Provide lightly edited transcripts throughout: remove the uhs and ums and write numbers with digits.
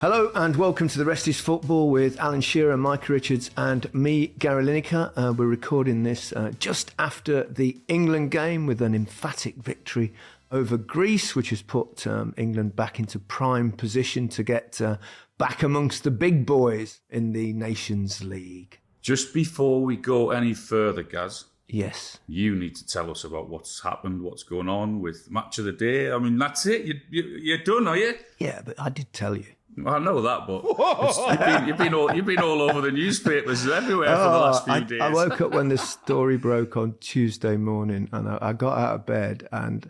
Hello and welcome to The Rest is Football with Alan Shearer, Micah Richards and me, Gary Lineker. We're recording this just after the England game with an emphatic victory over Greece, which has put England back into prime position to get back amongst the big boys in the Nations League. Just before we go any further, Gaz. Yes. You need to tell us about what's happened, what's going on with Match of the Day. I mean, that's it. You're done, are you? Yeah, but I did tell you. I know that, but you've been all over the newspapers everywhere for the last few days. I woke up when the story broke on Tuesday morning, and I got out of bed and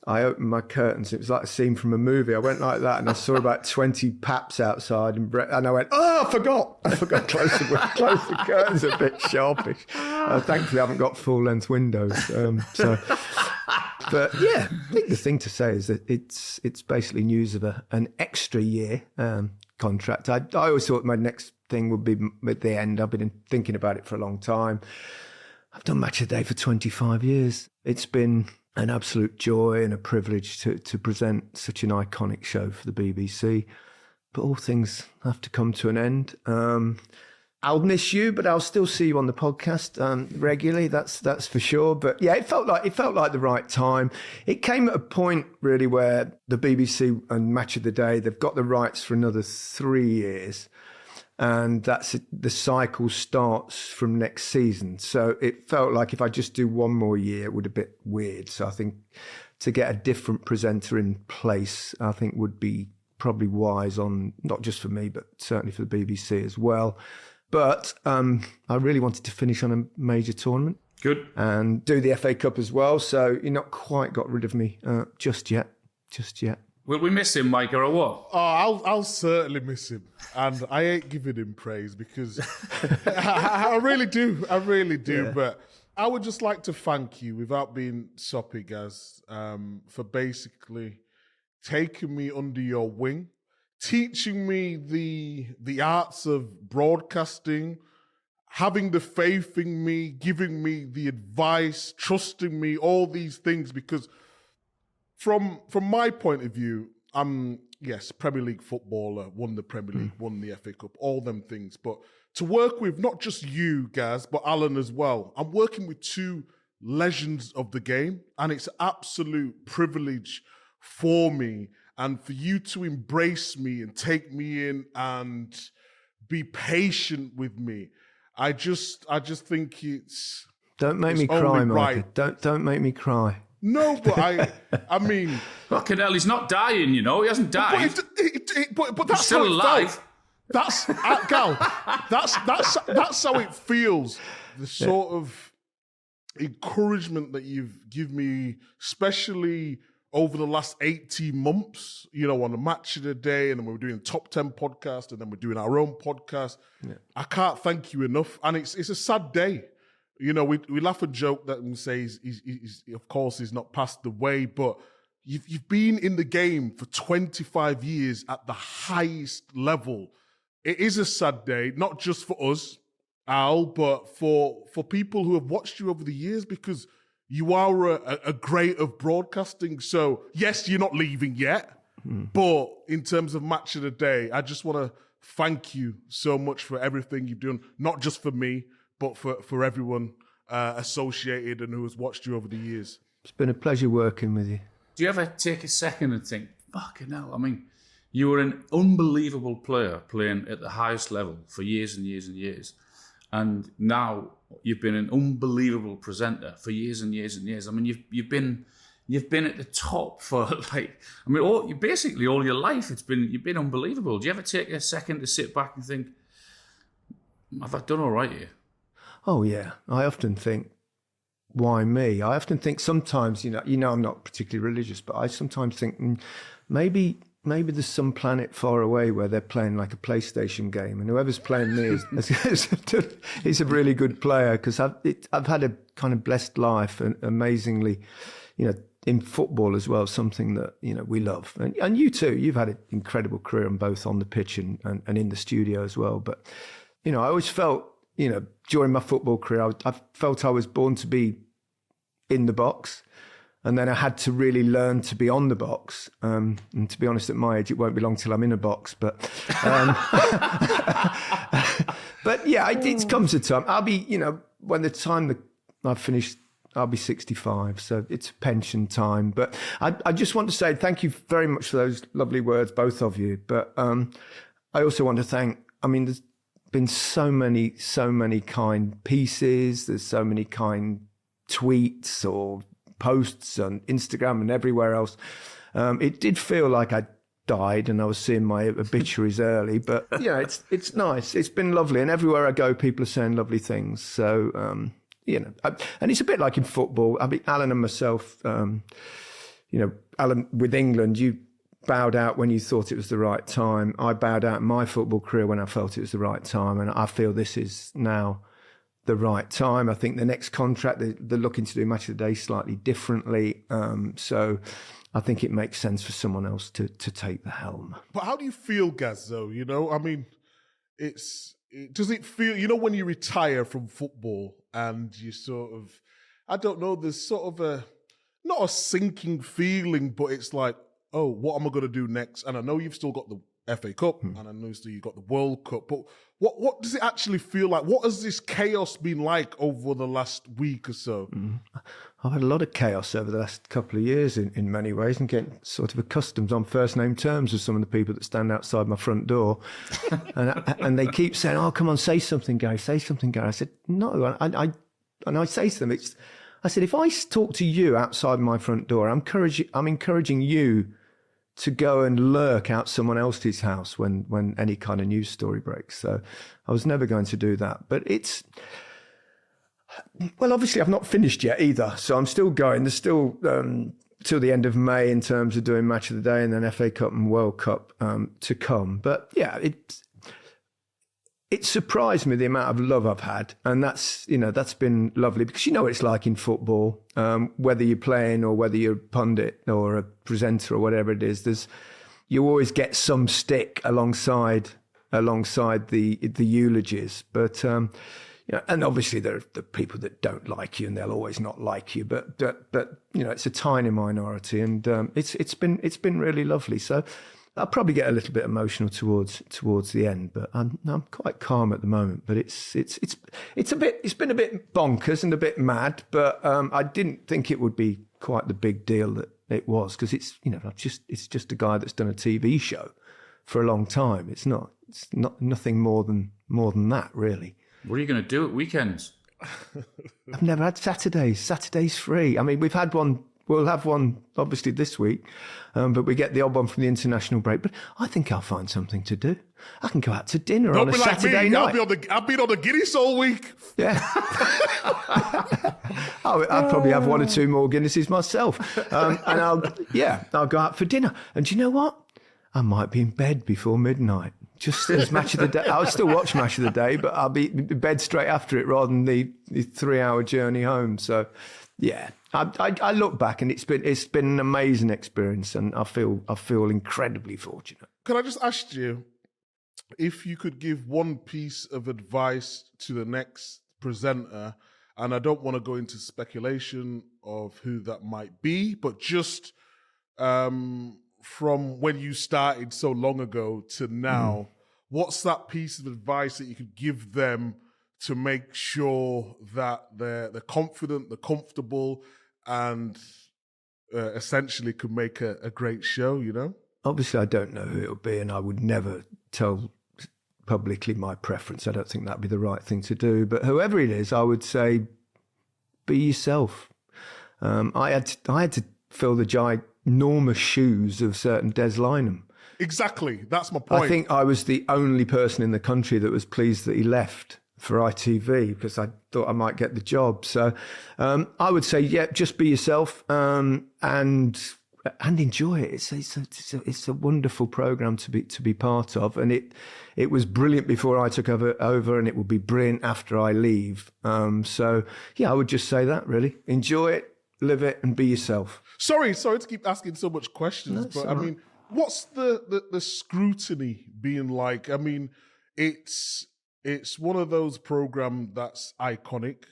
I opened my curtains. It was like a scene from a movie. I went like that, and I saw about 20 paps outside, and I went, "Oh, I forgot close the curtains a bit sharpish." Thankfully, I haven't got full length windows, But yeah, I think the thing to say is that it's basically news of an extra year contract. I always thought my next thing would be at the end. I've been thinking about it for a long time. I've done Match of the Day for 25 years. It's been an absolute joy and a privilege to present such an iconic show for the BBC. But all things have to come to an end. I'll miss you, but I'll still see you on the podcast regularly. That's for sure. But yeah, it felt like the right time. It came at a point really where the BBC and Match of the Day, they've got the rights for another 3 years, and the cycle starts from next season. So it felt like if I just do one more year, it would be a bit weird. So I think to get a different presenter in place, I think would be probably wise on not just for me, but certainly for the BBC as well. But I really wanted to finish on a major tournament. Good. And do the FA Cup as well. So you're not quite got rid of me just yet. Will we miss him, Micah, or what? Oh, I'll certainly miss him. And I ain't giving him praise because I really do. Yeah. But I would just like to thank you, without being soppy, Gaz, for basically taking me under your wing, teaching me the arts of broadcasting, having the faith in me, giving me the advice, trusting me, all these things. Because from my point of view, I'm, yes, Premier League footballer, won the Premier League, won the FA Cup, all them things. But to work with not just you, Gaz, but Alan as well, I'm working with two legends of the game, and it's an absolute privilege for me. And for you to embrace me and take me in and be patient with me, I just think it's. Don't make me cry, Micah. Don't make me cry. No, but I mean, fucking hell, he's not dying. You know, he hasn't died. But that's still how alive. It felt. That's Gal. That's how it feels. The sort of encouragement that you've given me, especially over the last 18 months, you know, on the Match of the Day, and then we're doing the Top 10 podcast, and then we're doing our own podcast. Yeah. I can't thank you enough. And it's a sad day. You know, we laugh and joke that and say he's of course he's not passed away, but you've been in the game for 25 years at the highest level. It is a sad day, not just for us, Al, but for people who have watched you over the years, because you are a great of broadcasting. So, yes, you're not leaving yet. But in terms of Match of the Day, I just want to thank you so much for everything you've done, not just for me, but for everyone associated and who has watched you over the years. It's been a pleasure working with you. Do you ever take a second and think, fucking hell, I mean, you were an unbelievable player playing at the highest level for years and years and years. And now you've been an unbelievable presenter for years and years and years. I mean, you've been at the top for basically all your life. You've been unbelievable. Do you ever take a second to sit back and think, have I done all right here? Oh yeah, I often think, why me? I often think sometimes, you know, I'm not particularly religious, but I sometimes think maybe there's some planet far away where they're playing like a PlayStation game, and whoever's playing me is a really good player, because I've had a kind of blessed life, and amazingly, you know, in football as well, something that, you know, we love. And you too, you've had an incredible career on both on the pitch and in the studio as well. But, you know, I always felt, you know, during my football career, I felt I was born to be in the box. And then I had to really learn to be on the box. And to be honest, at my age, it won't be long till I'm in a box. But but yeah, it comes a time. I'll be, when the time that I've finished, I'll be 65. So it's pension time. But I just want to say thank you very much for those lovely words, both of you. But I also want to thank, there's been so many kind pieces. There's so many kind tweets or posts on Instagram and everywhere else. It did feel like I died and I was seeing my obituaries early, but it's nice. It's been lovely, and everywhere I go, people are saying lovely things. So and it's a bit like in football. Alan and myself, Alan with England, you bowed out when you thought it was the right time. I bowed out in my football career when I felt it was the right time, and I feel this is now the right time. I think the next contract, they're looking to do Match of the Day slightly differently. So I think it makes sense for someone else to take the helm. But how do you feel, Gaz, though? Does it feel, when you retire from football and you sort of, I don't know, there's sort of not a sinking feeling, but it's like, oh, what am I going to do next? And I know you've still got the FA Cup, and I know still you've got the World Cup, but what does it actually feel like? What has this chaos been like over the last week or so? I've had a lot of chaos over the last couple of years in many ways, and getting sort of accustomed on first name terms with some of the people that stand outside my front door. and they keep saying, oh, come on, say something, Gary, say something, Gary. I said, no, and I say to them, I said, if I talk to you outside my front door, I'm encouraging you to go and lurk out someone else's house when any kind of news story breaks. So I was never going to do that. But obviously I've not finished yet either. So I'm still going. There's still till the end of May in terms of doing Match of the Day and then FA Cup and World Cup to come. But yeah, it surprised me the amount of love I've had, and that's been lovely, because what it's like in football, whether you're playing or whether you're a pundit or a presenter or whatever it is, you always get some stick alongside the eulogies. But and obviously there are the people that don't like you, and they'll always not like you. But it's a tiny minority, and it's been really lovely. So I'll probably get a little bit emotional towards the end, but I'm quite calm at the moment. But it's been a bit bonkers and a bit mad, but I didn't think it would be quite the big deal that it was, because it's just a guy that's done a TV show for a long time. It's nothing more than that, really. What are you going to do at weekends? I've never had Saturdays. Saturday's free. We've had one. We'll have one, obviously, this week, but we get the odd one from the international break. But I think I'll find something to do. I can go out to dinner on a Saturday night. I've been on the Guinness all week. Yeah. I'll probably have one or two more Guinnesses myself. And I'll go out for dinner. And do you know what? I might be in bed before midnight. Just as Match of the Day. I'll still watch Match of the Day, but I'll be in bed straight after it rather than the 3-hour journey home. So, yeah. I look back, and it's been an amazing experience, and I feel incredibly fortunate. Can I just ask you if you could give one piece of advice to the next presenter, and I don't want to go into speculation of who that might be, but just from when you started so long ago to now, what's that piece of advice that you could give them to make sure that they're confident, they're comfortable, and essentially could make a great show, Obviously, I don't know who it'll be, and I would never tell publicly my preference. I don't think that'd be the right thing to do. But whoever it is, I would say, be yourself. I had to fill the ginormous shoes of certain Des Lynam. Exactly, that's my point. I think I was the only person in the country that was pleased that he left for ITV, because I thought I might get the job. So I would say, just be yourself and enjoy it. It's a wonderful program to be part of, and it was brilliant before I took over, and it will be brilliant after I leave. So I would just say that, really. Enjoy it, live it, and be yourself. Sorry to keep asking so much questions, but all right. What's the scrutiny being like? It's one of those programs that's iconic.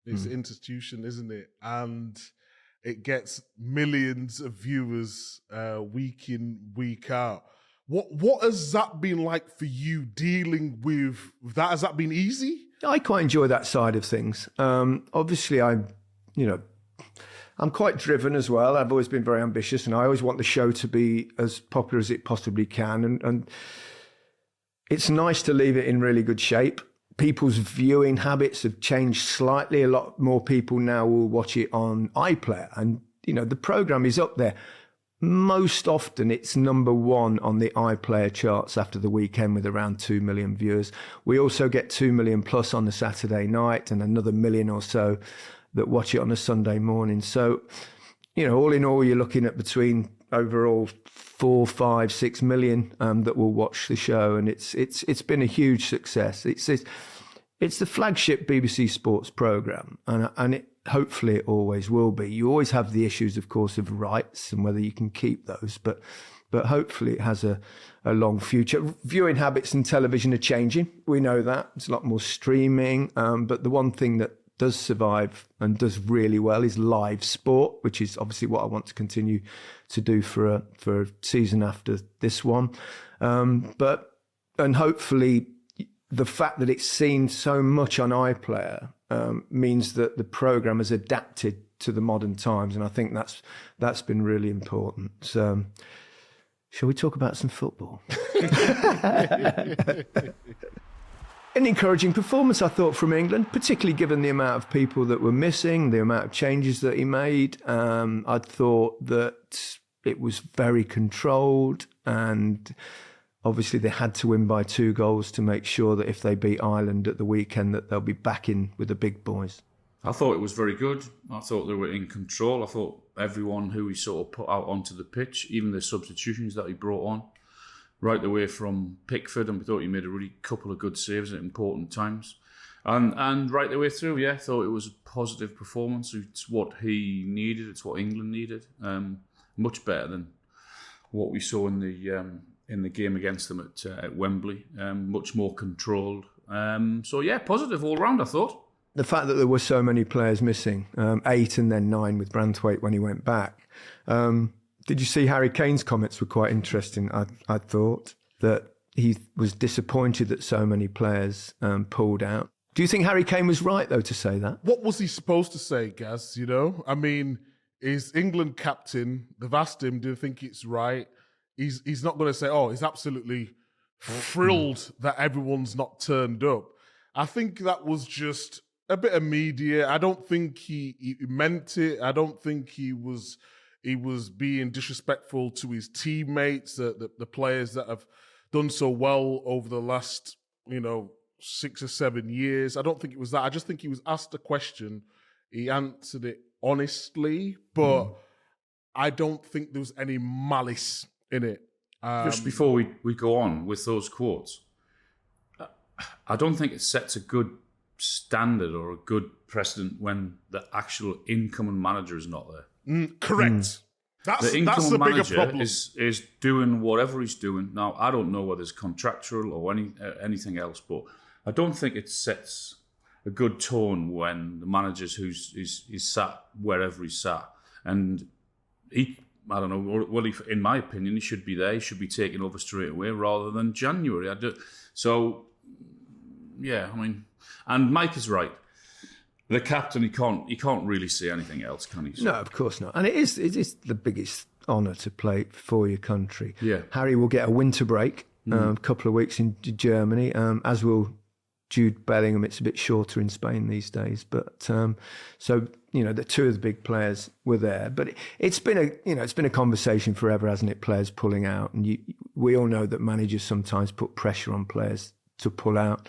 It's an institution, isn't it? And it gets millions of viewers week in, week out. What has that been like for you dealing with that? Has that been easy? I quite enjoy that side of things. Obviously, I'm quite driven as well. I've always been very ambitious, and I always want the show to be as popular as it possibly can. And it's nice to leave it in really good shape. People's viewing habits have changed slightly. A lot more people now will watch it on iPlayer, and the program is up there. Most often it's number one on the iPlayer charts after the weekend with around 2 million viewers. We also get 2 million plus on the Saturday night and another million or so that watch it on a Sunday morning. So, all in all, you're looking at between overall 4, 5, 6 million that will watch the show. And it's been a huge success. It's the flagship BBC Sports programme, and it hopefully it always will be. You always have the issues, of course, of rights and whether you can keep those, but hopefully it has a long future. Viewing habits in television are changing. We know that. It's a lot more streaming, but the one thing that does survive and does really well is live sport, which is obviously what I want to continue to do for a season after this one. And hopefully the fact that it's seen so much on iPlayer means that the programme has adapted to the modern times, and I think that's been really important. So, shall we talk about some football? An encouraging performance, I thought, from England, particularly given the amount of people that were missing, the amount of changes that he made. I thought that it was very controlled, and obviously they had to win by 2 goals to make sure that if they beat Ireland at the weekend that they'll be back in with the big boys. I thought it was very good. I thought they were in control. I thought everyone who he sort of put out onto the pitch, even the substitutions that he brought on, right away from Pickford, and we thought he made a really couple of good saves at important times. And right the way through, I thought it was a positive performance. It's what he needed. It's what England needed. Much better than what we saw in the game against them at Wembley. Much more controlled. Positive all round, I thought. The fact that there were so many players missing, 8 and then 9 with Branthwaite when he went back. Did you see Harry Kane's comments were quite interesting? I thought that he was disappointed that so many players pulled out. Do you think Harry Kane was right, though, to say that? What was he supposed to say, Gaz? I mean, is England captain? They've asked him, do you think it's right? He's not going to say, he's absolutely thrilled that everyone's not turned up. I think that was just a bit of media. I don't think he meant it. I don't think he was being disrespectful to his teammates, the players that have done so well over the last, 6 or 7 years. I don't think it was that. I just think he was asked a question. He answered it honestly, but I don't think there was any malice in it. Just before we go on with those quotes, I don't think it sets a good standard or a good precedent when the actual incoming manager is not there. Correct. That's the the bigger manager problem. is doing whatever he's doing. Now, I don't know whether it's contractual or anything else, but I don't think it sets a good tone when the manager's who's sat wherever he's sat. And I don't know, well, in my opinion, he should be there. He should be taking over straight away rather than January. And Mike is right. The captain, he can't really say anything else, can he? No, of course not. And it is the biggest honour to play for your country. Yeah. Harry will get a winter break, a couple of weeks in Germany, as will Jude Bellingham. It's a bit shorter in Spain these days, but the 2 of the big players were there. But it's been a conversation forever, hasn't it? Players pulling out, and we all know that managers sometimes put pressure on players to pull out.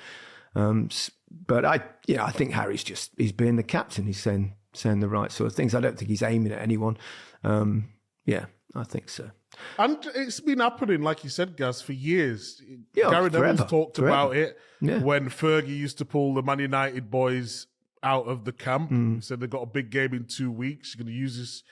But I think he's being the captain. He's saying the right sort of things. I don't think he's aiming at anyone. I think so. And it's been happening, like you said, Gaz, for years. Yeah, Gary Neville's talked about it when Fergie used to pull the Man United boys out of the camp. He said they've got a big game in 2 weeks. You're going to use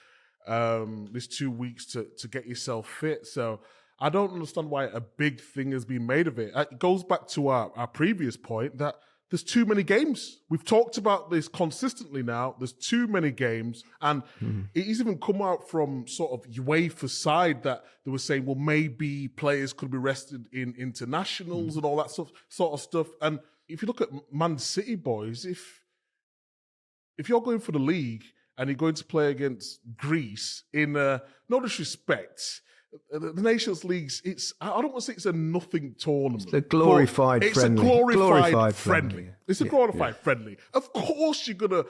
this 2 weeks to get yourself fit. So I don't understand why a big thing has been made of it. It goes back to our previous point that there's too many games. We've talked about this consistently now. There's too many games. And it's even come out from sort of UEFA side that they were saying, well, maybe players could be rested in internationals and all that sort of stuff. And if you look at Man City, boys, if you're going for the league and you're going to play against Greece in, no disrespect, the Nations Leagues, I don't want to say it's a nothing tournament. It's a glorified friendly. It's a glorified friendly. friendly. It's a glorified friendly. Of course you're going to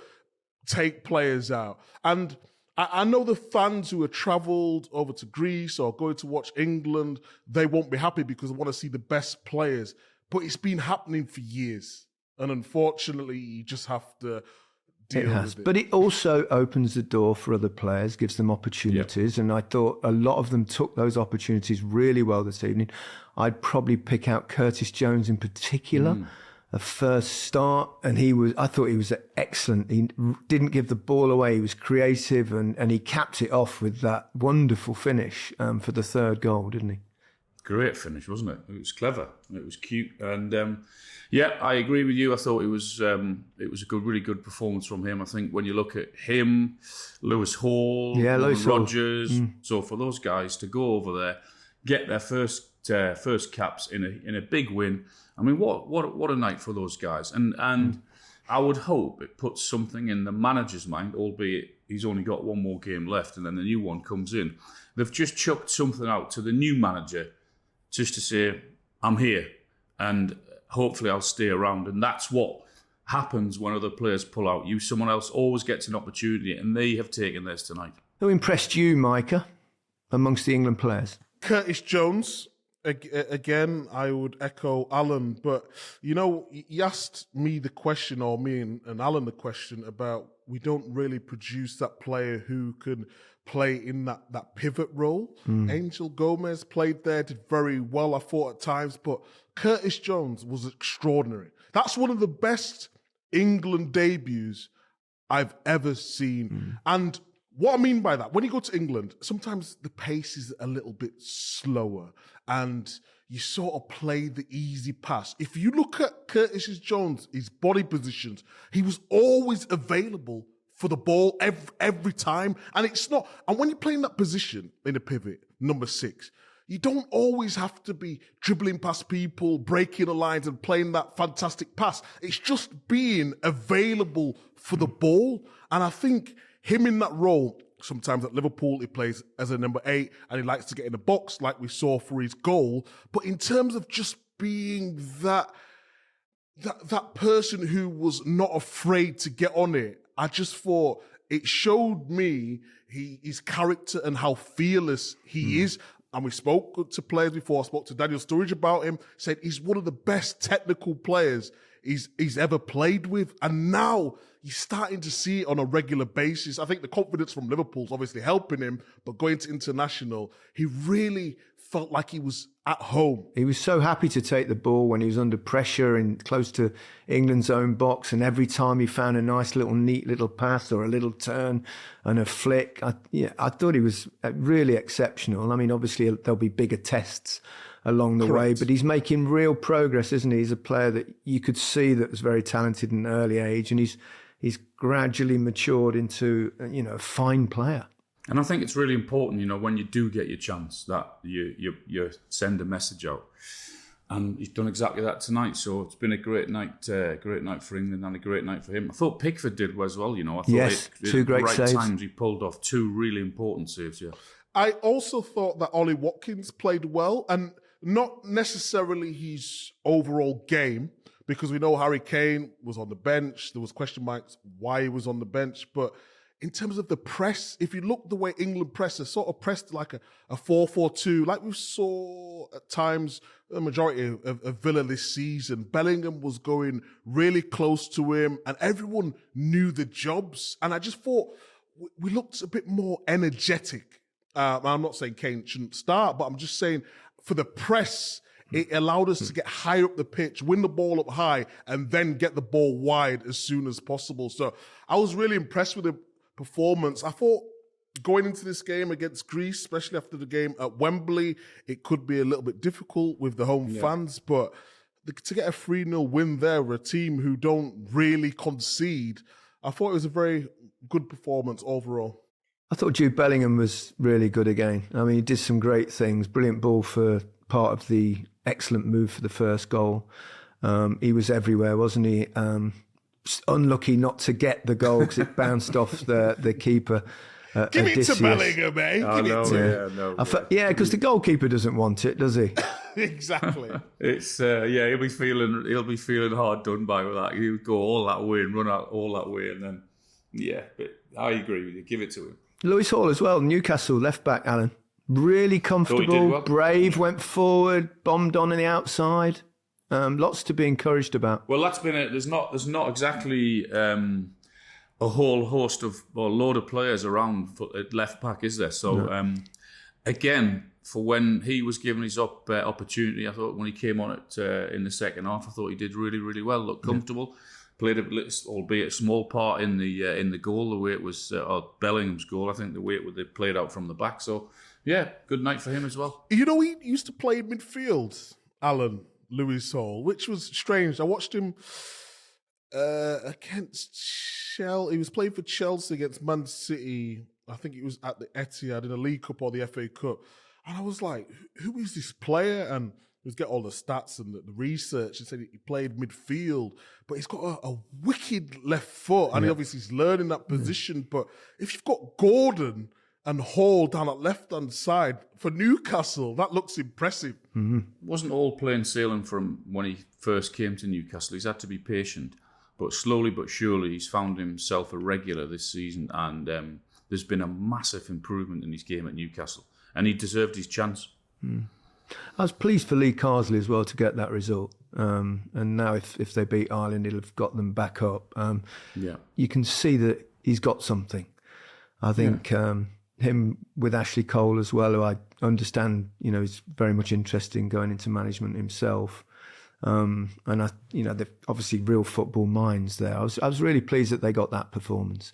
take players out. And I know the fans who have travelled over to Greece or going to watch England, they won't be happy because they want to see the best players. But it's been happening for years. And unfortunately, you just have to deal with it. But it also opens the door for other players, gives them opportunities. And I thought a lot of them took those opportunities really well this evening. I'd probably pick out Curtis Jones in particular. A first start, and I thought he was excellent. He didn't give the ball away. He was creative, and he capped it off with that wonderful finish for the third goal, didn't he? Great finish, wasn't it? It was clever. It was cute, and yeah, I agree with you. I thought it was a really good performance from him. I think when you look at him, Lewis Hall, Lewis Rodgers, so for those guys to go over there, get their first caps in a big win. I mean, what a night for those guys, and I would hope it puts something in the manager's mind, albeit he's only got one more game left, and then the new one comes in. They've just chucked something out to the new manager, just to say, I'm here, and hopefully I'll stay around. And that's what happens when other players pull out. Someone else always gets an opportunity, and they have taken this tonight. Who impressed you, Micah, amongst the England players? Curtis Jones. Again, I would echo Alan, but he asked me the question, or me and Alan the question about we don't really produce that player who can play in that pivot role. Angel Gomez played there, did very well, I thought at times, but Curtis Jones was extraordinary. That's one of the best England debuts I've ever seen. And what I mean by that, when you go to England, sometimes the pace is a little bit slower and you sort of play the easy pass. If you look at Curtis Jones, his body positions, he was always available for the ball every time. And when you're playing that position in a pivot, number 6, you don't always have to be dribbling past people, breaking the lines and playing that fantastic pass. It's just being available for the ball. And I think him in that role, sometimes at Liverpool, he plays as a number 8 and he likes to get in the box like we saw for his goal. But in terms of just being that person who was not afraid to get on it, I just thought it showed me his character and how fearless he is. And we spoke to players before. I spoke to Daniel Sturridge about him, said he's one of the best technical players he's ever played with. And now you're starting to see it on a regular basis. I think the confidence from Liverpool's obviously helping him, but going to international, he really felt like he was at home. He was so happy to take the ball when he was under pressure and close to England's own box. And every time he found a nice neat little pass or a little turn and a flick, I thought he was really exceptional. I mean, obviously there'll be bigger tests along the way, but he's making real progress, isn't he? He's a player that you could see that was very talented in an early age, and he's gradually matured into a fine player. And I think it's really important, when you do get your chance, that you send a message out. And he's done exactly that tonight. So it's been a great night for England and a great night for him. I thought Pickford did as well. I thought two great saves. Times he pulled off 2 really important saves. Yeah. I also thought that Ollie Watkins played well, and not necessarily his overall game, because we know Harry Kane was on the bench. There was question marks why he was on the bench, but in terms of the press, if you look the way England press, they sort of pressed like a 4-4-2, like we saw at times the majority of Villa this season. Bellingham was going really close to him and everyone knew the jobs. And I just thought we looked a bit more energetic. I'm not saying Kane shouldn't start, but I'm just saying for the press, it allowed us to get higher up the pitch, win the ball up high, and then get the ball wide as soon as possible. So I was really impressed with the performance. I thought going into this game against Greece, especially after the game at Wembley, it could be a little bit difficult with the home fans, but to get a 3-0 win there, a team who don't really concede, I thought it was a very good performance overall. I thought Jude Bellingham was really good again. I mean, he did some great things. Brilliant ball for part of the excellent move for the first goal. He was everywhere, wasn't he? Unlucky not to get the goal because it bounced off the keeper. Give it to Bellingham, eh? Yeah, because the goalkeeper doesn't want it, does he? Exactly. It's he'll be feeling hard done by with that. He'll go all that way and run out all that way, and then but I agree with you. Give it to him. Lewis Hall as well, Newcastle left back, Alan. Really comfortable, well. brave, went forward, bombed on the outside. Lots to be encouraged about. Well, that's been it. There's not exactly a whole host of or load of players around at left back, is there? So again, for when he was given his opportunity, I thought when he came on it in the second half, I thought he did really, really well. Looked comfortable. Played albeit a small part in the goal, the way it was Bellingham's goal. I think the way they played out from the back. So yeah, good night for him as well. You know, he used to play midfield, Alan Lewis Hall, which was strange. I watched him against Chelsea. He was playing for Chelsea against Man City. I think it was at the Etihad in a League Cup or the FA Cup. And I was like, who is this player? And he was get all the stats and the research and said he played midfield, but he's got a wicked left foot. And he obviously is learning that position. But if you've got Gordon and Hall down that left-hand side for Newcastle, that looks impressive. Mm-hmm. Wasn't all plain sailing from when he first came to Newcastle. He's had to be patient, but slowly but surely he's found himself a regular this season, and there's been a massive improvement in his game at Newcastle, and he deserved his chance. I was pleased for Lee Carsley as well to get that result. And now if they beat Ireland, he'll have got them back up. You can see that he's got something. I think him with Ashley Cole as well, who I understand, is very much interested in going into management himself. And they're obviously real football minds there. I was really pleased that they got that performance.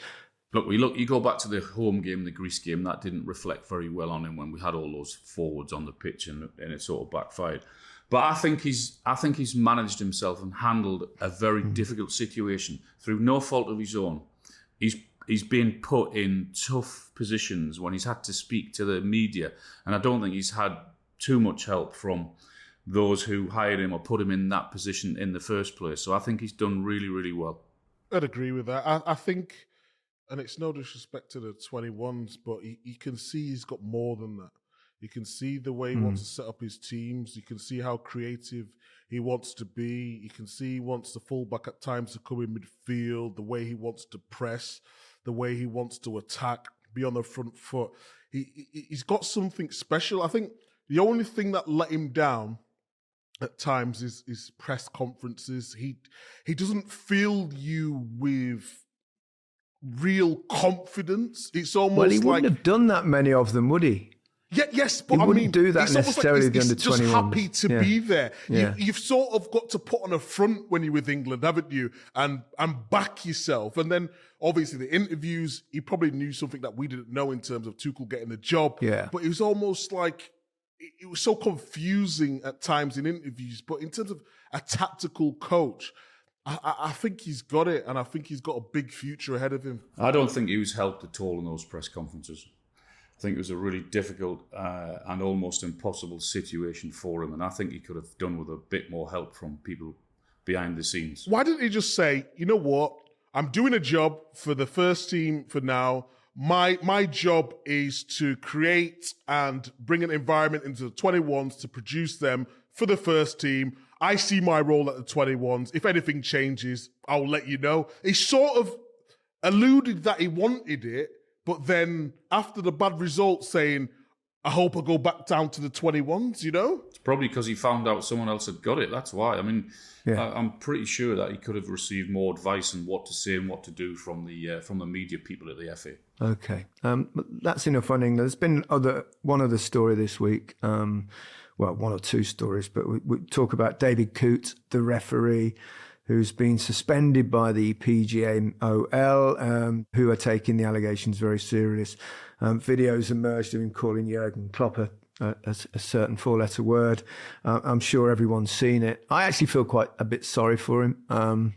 You go back to the home game, the Greece game, that didn't reflect very well on him when we had all those forwards on the pitch and it sort of backfired. But I think he's managed himself and handled a very difficult situation through no fault of his own. He's been put in tough positions when he's had to speak to the media, and I don't think he's had too much help from those who hired him or put him in that position in the first place. So I think he's done really, really well. I'd agree with that. I think, and it's no disrespect to the 21s, but you can see he's got more than that. You can see the way he wants to set up his teams. You can see how creative he wants to be. You can see he wants the fullback at times to come in midfield, the way he wants to press, the way he wants to attack, be on the front foot. He's got something special. I think the only thing that let him down at times is press conferences. He doesn't fill you with real confidence. It's almost he wouldn't have done that many of them, would he? Yeah, yes, but he wouldn't do that necessarily. He's just happy to be there. Yeah. You've sort of got to put on a front when you're with England, haven't you? And back yourself. And then obviously the interviews, he probably knew something that we didn't know in terms of Tuchel getting the job. Yeah. But it was almost like it was so confusing at times in interviews. But in terms of a tactical coach, I think he's got it, and I think he's got a big future ahead of him. I don't think he was helped at all in those press conferences. I think it was a really difficult and almost impossible situation for him, and I think he could have done with a bit more help from people behind the scenes. Why didn't he just say, you know what, I'm doing a job for the first team for now. My job is to create and bring an environment into the 21s to produce them for the first team. I see my role at the 21s. If anything changes, I'll let you know. He sort of alluded that he wanted it, but then after the bad results saying, I hope I go back down to the 21s, It's probably because he found out someone else had got it. That's why. I mean, I'm pretty sure that he could have received more advice on what to say and what to do from the media people at the FA. Okay. But that's enough on England. There's been one other story this week. One or two stories, but we talk about David Coote, the referee, who's been suspended by the PGMOL, who are taking the allegations very serious. Videos emerged of him calling Jurgen Klopp a certain four-letter word. I'm sure everyone's seen it. I actually feel quite a bit sorry for him.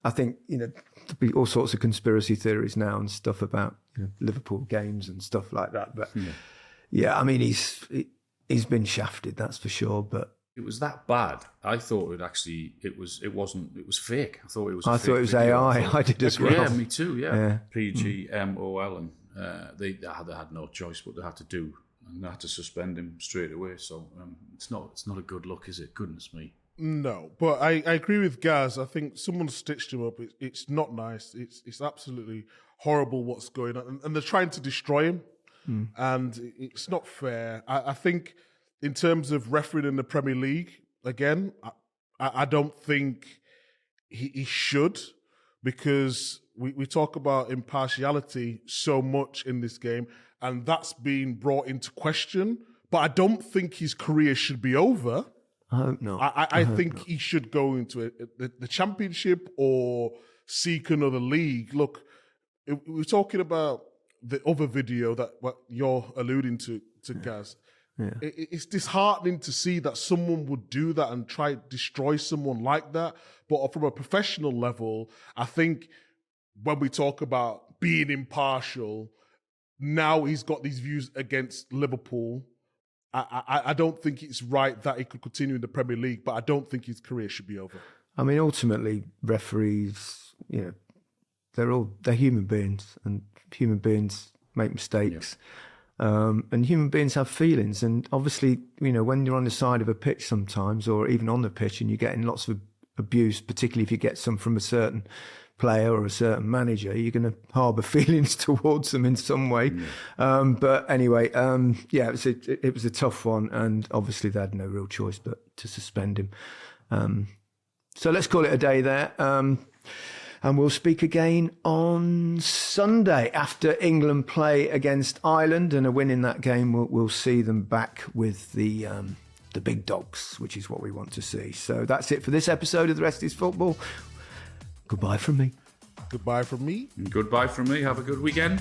I think, there'll be all sorts of conspiracy theories now and stuff about Liverpool games and stuff like that. But I mean, he's been shafted, that's for sure. But it was that bad. I thought it was fake. I thought it was. I thought it was video. AI. I did as well. Yeah, me too. Yeah, PGMOL, and they had no choice, but they had to do, and they had to suspend him straight away. So it's not a good look, is it? Goodness me. No, but I agree with Gaz. I think someone stitched him up. It's not nice. It's absolutely horrible what's going on. And they're trying to destroy him. And it's not fair. I think in terms of refereeing in the Premier League, again, I don't think he should, because we talk about impartiality so much in this game, and that's being brought into question. But I don't think his career should be over. I hope not. I think he should go into the Championship or seek another league. Look, we're talking about the other video that what you're alluding to Gaz. Yeah. It's disheartening to see that someone would do that and try to destroy someone like that. But from a professional level, I think when we talk about being impartial, now he's got these views against Liverpool. I don't think it's right that he could continue in the Premier League, but I don't think his career should be over. I mean, ultimately, referees, they're human beings, and human beings make mistakes. Yeah. And human beings have feelings. And obviously, when you're on the side of a pitch sometimes, or even on the pitch, and you're getting lots of abuse, particularly if you get some from a certain player or a certain manager, you're going to harbour feelings towards them in some way. But anyway, it was a tough one, and obviously they had no real choice but to suspend him. So let's call it a day there. And we'll speak again on Sunday after England play against Ireland, and a win in that game we'll see them back with the big dogs, which is what we want to see. So that's it for this episode of The Rest is Football. Goodbye from me. Goodbye from me. And goodbye from me. Have a good weekend.